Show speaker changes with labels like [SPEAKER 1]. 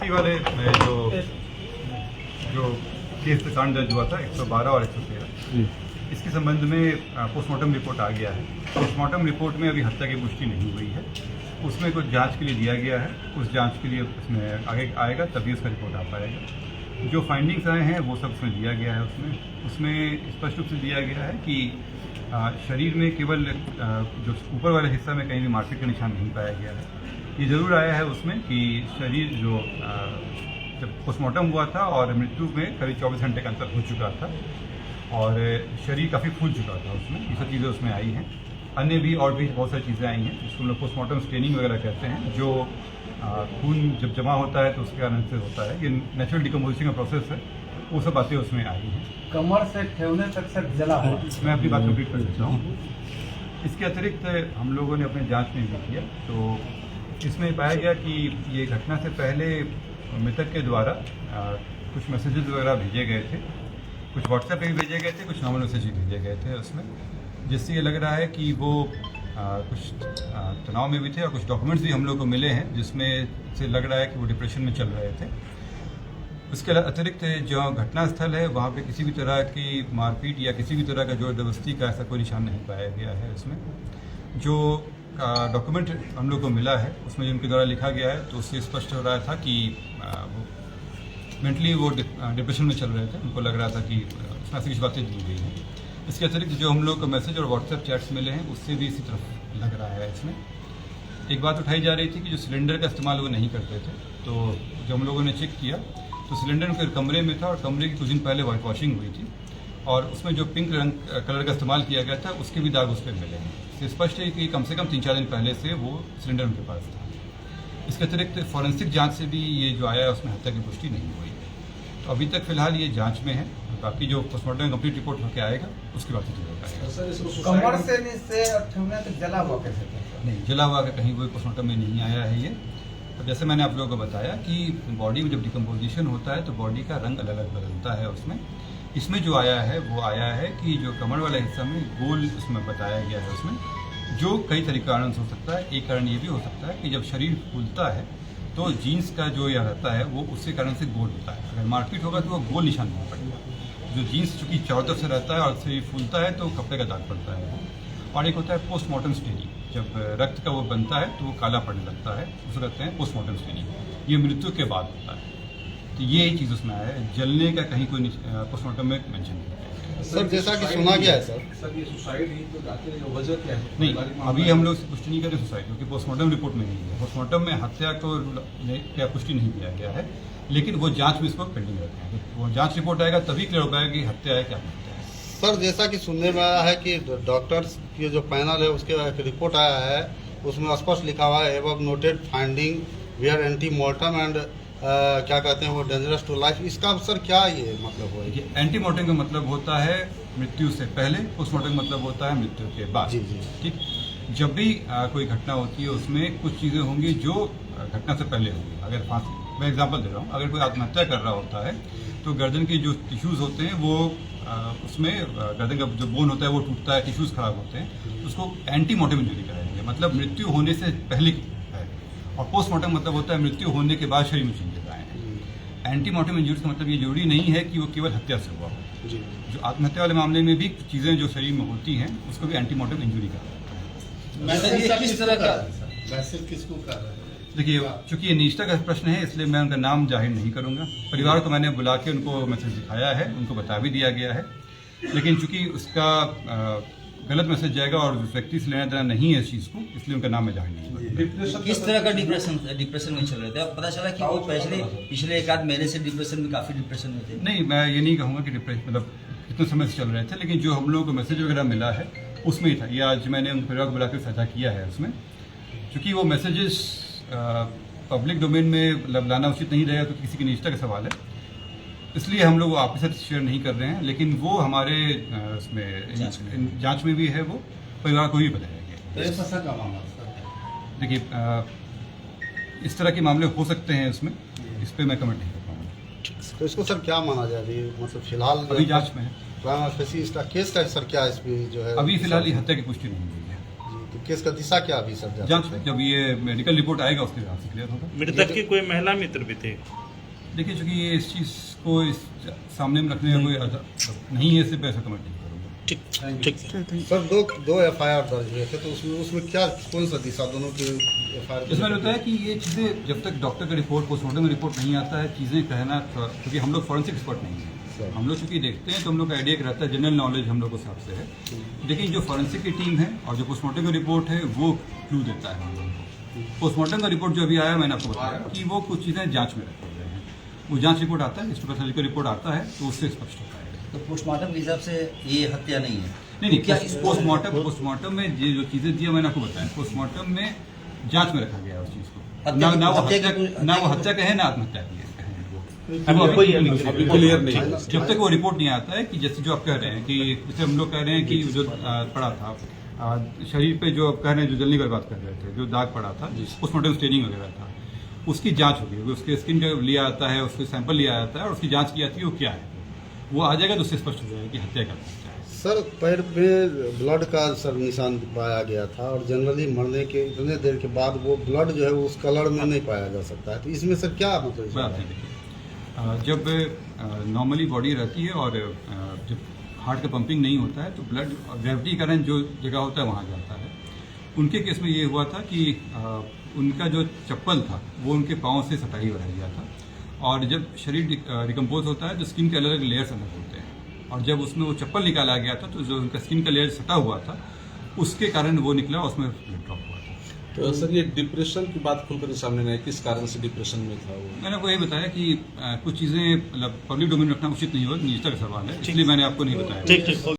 [SPEAKER 1] शरीर वाले जो केस पे कांड दर्ज हुआ था 112 और 113, इसके संबंध में पोस्टमार्टम रिपोर्ट आ गया है। पोस्टमार्टम रिपोर्ट में अभी हत्या की पुष्टि नहीं हुई है, उसमें कुछ जांच के लिए दिया गया है। उस जांच के लिए उसमें आगे आएगा तभी उसका रिपोर्ट आ पाएगा। जो फाइंडिंग्स आए हैं वो सब उसमें दिया गया है। उसमें स्पष्ट रूप से दिया गया है कि शरीर में केवल जो ऊपर वाले हिस्सा में कहीं भी मारपीट का निशान नहीं पाया गया है। ये ज़रूर आया है उसमें कि शरीर जो जब पोस्टमार्टम हुआ था और मृत्यु में करीब 24 घंटे का अंतर हो चुका था और शरीर काफ़ी फूल चुका था उसमें। ये सब चीज़ें उसमें आई हैं। अन्य भी और भी बहुत सारी चीज़ें आई हैं जिसको हम लोग पोस्टमार्टम स्टेनिंग वगैरह कहते हैं, जो खून जब जमा होता है तो उसके कारण से होता है। ये नेचुरल डिकम्पोजिशन का प्रोसेस है, वो सब बातें उसमें आई हैं।
[SPEAKER 2] कमर से ठेवने तक सर जला हुआ।
[SPEAKER 1] मैं अपनी बात कंप्लीट कर देता हूँ। इसके अतिरिक्त हम लोगों ने अपने जांच में भी किया तो इसमें पाया गया कि ये घटना से पहले मृतक के द्वारा कुछ मैसेजेस वगैरह भेजे गए थे, कुछ व्हाट्सएप पे भी भेजे गए थे, कुछ नॉर्मल मैसेज भी भेजे गए थे उसमें, जिससे ये लग रहा है कि वो कुछ तनाव में भी थे और कुछ डॉक्यूमेंट्स भी हम लोग को मिले हैं जिसमें से लग रहा है कि वो डिप्रेशन में चल रहे थे। उसके अतिरिक्त जो घटनास्थल है वहाँ पे किसी भी तरह की मारपीट या किसी भी तरह का जोर जबरदस्ती का ऐसा कोई निशान नहीं पाया गया है। उसमें जो डॉक्यूमेंट हम लोग को मिला है उसमें जिनके द्वारा लिखा गया है तो उससे स्पष्ट हो रहा था कि वो मेंटली वो डिप्रेशन में चल रहे थे। उनको लग रहा था कि उसमें ऐसी कुछ बातें दी गई हैं। इसके अतिरिक्त जो हम लोग को मैसेज और व्हाट्सएप चैट्स मिले हैं उससे भी इसी तरफ लग रहा है। इसमें एक बात उठाई जा रही थी कि जो सिलेंडर का इस्तेमाल वो नहीं करते थे, तो जब हम लोगों ने चेक किया तो सिलेंडर उनके कमरे में था और कमरे की कुछ दिन पहले वाइट वॉशिंग हुई थी और उसमें जो पिंक रंग कलर का इस्तेमाल किया गया था उसके भी दाग उस पर मिले हैं। इससे स्पष्ट है कि कम से कम 3-4 दिन पहले से वो सिलेंडर उनके पास था। इसके अतिरिक्त फॉरेंसिक जांच से भी ये जो आया है उसमें हत्या की पुष्टि नहीं हुई है। तो अभी तक फिलहाल ये जांच में है, बाकी जो पोस्टमार्टम कंप्लीट रिपोर्ट होकर आएगा उसके बाद
[SPEAKER 2] कमर से नीचे ठेवने तक जला हुआ कैसे?
[SPEAKER 1] नहीं, जला हुआ का कहीं कोई पोस्टमार्टम में नहीं आया है ये। तो जैसे मैंने आप लोगों को बताया कि बॉडी में जब डिकम्पोजिशन होता है तो बॉडी का रंग अलग अलग बदलता है उसमें। इसमें जो आया है वो आया है कि जो कमर वाला हिस्सा में गोल उसमें बताया गया है उसमें, जो कई तरीके कारण से हो सकता है। एक कारण ये भी हो सकता है कि जब शरीर फूलता है तो जीन्स का जो यह रहता है वो उसके कारण से गोल होता है। अगर मारपीट होगा तो वो गोल निशान नहीं पड़ेगा। जो जीन्स चूँकि चारों तरफ से रहता है और शरीर फूलता है तो कपड़े का दाग पड़ता है। और एक होता है पोस्टमार्टम स्टेनिंग, जब रक्त का वो बनता है तो वो काला पड़ने लगता है, उसको कहते हैं पोस्टमार्टम स्टेनिंग। ये मृत्यु के बाद होता है। तो ये ही चीज़ उसमें आया है, जलने का कहीं कोई पोस्टमार्टम में मेंशन नहीं है।
[SPEAKER 3] सर जैसा कि सुना गया है सर
[SPEAKER 4] ये सुसाइड ही तो जाते हैं, वजह क्या है?
[SPEAKER 1] नहीं, अभी हम लोग पुष्टि नहीं करें सुसाइड, क्योंकि पोस्टमार्टम रिपोर्ट में नहीं है। पोस्टमार्टम में हत्या को क्या पुष्टि नहीं किया गया है, लेकिन वो जांच में इसको पेंडिंग रखते हैं। वो जांच रिपोर्ट आएगा तभी क्लियर हो पाएगा कि हत्या है क्या हत्या है।
[SPEAKER 3] सर जैसा कि सुनने में आया है कि डॉक्टर्स की जो पैनल है उसके रिपोर्ट आया है उसमें स्पष्ट लिखा हुआ है above noted finding were ante mortem and क्या कहते हैं वो डेंजरस टू लाइफ। इसका सर क्या ये मतलब हो?
[SPEAKER 1] देखिए, एंटी मोर्टम का मतलब होता है मृत्यु से पहले, पोस्टमार्टम का मतलब होता है मृत्यु के बाद।
[SPEAKER 3] जी जी
[SPEAKER 1] ठीक, जब भी कोई घटना होती है उसमें कुछ चीज़ें होंगी जो घटना से पहले होंगी। अगर फांसी, मैं एग्जांपल दे रहा हूँ, अगर कोई आत्महत्या कर रहा होता है तो गर्दन के जो टिश्यूज़ होते हैं वो उसमें गर्दन का जो बोन होता है वो टूटता है, टिश्यूज़ खराब होते हैं, उसको एंटी मोर्टम इंजरी कराएंगे। मतलब मृत्यु होने से पहले है। और पोस्टमार्टम मतलब होता है मृत्यु होने के बाद शरीर में चेंजेस आए हैं। एंटी मोर्टम इंजरीज का मतलब ये जरूरी नहीं है कि वो केवल हत्या से हुआ हो। जो आत्महत्या वाले मामले में भी चीज़ें जो शरीर में होती हैं उसको भी एंटी मोर्टम इंजरी कहा जाता है।
[SPEAKER 3] मैसेज किस तरह का मैसेज किसको कर रहा है?
[SPEAKER 1] देखिए, चूंकि ये निष्ठा का प्रश्न है इसलिए मैं उनका नाम जाहिर नहीं करूंगा। परिवार को मैंने बुला के उनको मैसेज दिखाया है, उनको बता भी दिया गया है, लेकिन चूंकि उसका गलत मैसेज जाएगा और उस व्यक्ति से लेना देना नहीं है इस चीज़ को, इसलिए उनका नाम मैं जाहिर नहीं करूंगा।
[SPEAKER 5] किस तरह का डिप्रेशन में चल रहे थे? अब पता चला कि वो पिछले 1-8 महीने से डिप्रेशन में, काफ़ी डिप्रेशन में थे।
[SPEAKER 1] नहीं, मैं ये नहीं कहूँगा कि डिप्रेशन मतलब कितने समय से चल रहे थे, लेकिन जो हम लोगों को मैसेज वगैरह मिला है उसमें ही था। ये आज मैंने उन परिवार को बुला कर साझा किया है उसमें, चूँकि वो मैसेजेस पब्लिक डोमेन में लाना उचित नहीं रहेगा क्योंकि किसी की निष्ठा का सवाल है, इसलिए हम लोग आपके साथ शेयर नहीं कर रहे हैं। लेकिन वो हमारे इसमें जांच में भी है, वो परिवार को भी बताया गया। देखिए, इस तरह के मामले हो सकते हैं इसमें, इस पर मैं कमेंट नहीं कर पाऊंगा।
[SPEAKER 3] तो इसको सर क्या माना जाए अभी? मतलब फिलहाल
[SPEAKER 1] अभी जांच में है।
[SPEAKER 3] इसका केस का सर क्या इसमें जो है
[SPEAKER 1] अभी फिलहाल हत्या की पुष्टि नहीं हुई है।
[SPEAKER 3] तो केस का दिशा क्या अभी सर?
[SPEAKER 1] जांच जब ये मेडिकल रिपोर्ट आएगा उसके हिसाब से क्लियर होगा।
[SPEAKER 6] मृतक के कोई महिला मित्र भी थे?
[SPEAKER 1] देखिए चूंकि ये इस चीज़ को इस सामने में रखने का कोई नहीं है, इससे पैसा कमेंट नहीं करूँगा।
[SPEAKER 6] ठीक।
[SPEAKER 3] सर दो FIR दर्ज हुए थे, तो उसमें क्या कौन सा दिशा दोनों की FIR?
[SPEAKER 1] इसमें होता है कि ये चीज़ें जब तक डॉक्टर का रिपोर्ट पोस्टमार्टम रिपोर्ट नहीं आता है, चीज़ें कहना, क्योंकि हम लोग फॉरेंसिक एक्सपर्ट नहीं है, हम लोग चूंकि देखते हैं तो हम लोग का आइडिया रहता है, जनरल नॉलेज हम लोग को हिसाब से है। लेकिन जो फॉरेंसिक की टीम है और जो पोस्टमार्टम का रिपोर्ट है वो क्लू देता है हम लोगों को। पोस्टमार्टम का रिपोर्ट जो अभी आया, मैंने आपको बताया कि वो कुछ चीज़ें जाँच में रखे हुए हैं। वो जाँच रिपोर्ट आता है, हिस्टोपैथोलॉजी का रिपोर्ट आता है, तो उससे स्पष्ट होता है।
[SPEAKER 5] तो पोस्टमार्टम के हिसाब से ये हत्या नहीं है?
[SPEAKER 1] नहीं,
[SPEAKER 5] क्या
[SPEAKER 1] पोस्टमार्टम में ये जो चीज़ें दिया मैंने आपको बताया, पोस्टमार्टम में जाँच में रखा गया है उस चीज़ को। ना वो हत्या कहे ना आत्महत्या की है।
[SPEAKER 4] क्लियर नहीं है
[SPEAKER 1] जब तक वो रिपोर्ट नहीं आता है कि जैसे जो आप कह रहे हैं कि जैसे हम लोग कह रहे हैं कि जो पड़ा था शरीर पे, जो आप कह रहे हैं जो जलने की बात कर रहे थे, जो दाग पड़ा था, पोस्टमार्टम स्टेनिंग वगैरह था, उसकी जांच होगी। उसके स्किन का लिया आता है, उसके सैंपल लिया जाता है और उसकी जांच की जाती है वो क्या है, वो आ जाएगा तो उससे स्पष्ट हो जाएगा कि हत्या का क्या है।
[SPEAKER 3] सर पैर में ब्लड का सर निशान पाया गया था, और जनरली मरने के इतने देर के बाद वो ब्लड जो है वो उस कलर में नहीं पाया जा सकता है, तो इसमें सर क्या मतलब
[SPEAKER 1] बात है? देखिए, जब नॉर्मली बॉडी रहती है और जब हार्ट का पंपिंग नहीं होता है तो ब्लड ग्रेविटी करंट जो जगह होता है वहाँ जाता है। उनके केस में ये हुआ था कि उनका जो चप्पल था वो उनके पाँव से सटाई रह गया था, और जब शरीर डिकम्पोज होता है तो स्किन के अलग अलग लेयर्स अलग होते हैं, और जब उसमें वो चप्पल निकाला गया था तो जो उनका स्किन का लेयर सटा हुआ था उसके कारण वो निकला, उसमें ब्लड ड्रॉप हुआ था।
[SPEAKER 4] तो सर ये डिप्रेशन की बात खुलकर सामने नहीं, किस कारण से डिप्रेशन में था वो?
[SPEAKER 1] मैंने आपको ये बताया कि कुछ चीज़ें मतलब पब्लिक डोमेन में रखना उचित नहीं होगा, निजता का सवाल है, इसलिए मैंने आपको नहीं बताया।
[SPEAKER 6] ठीक।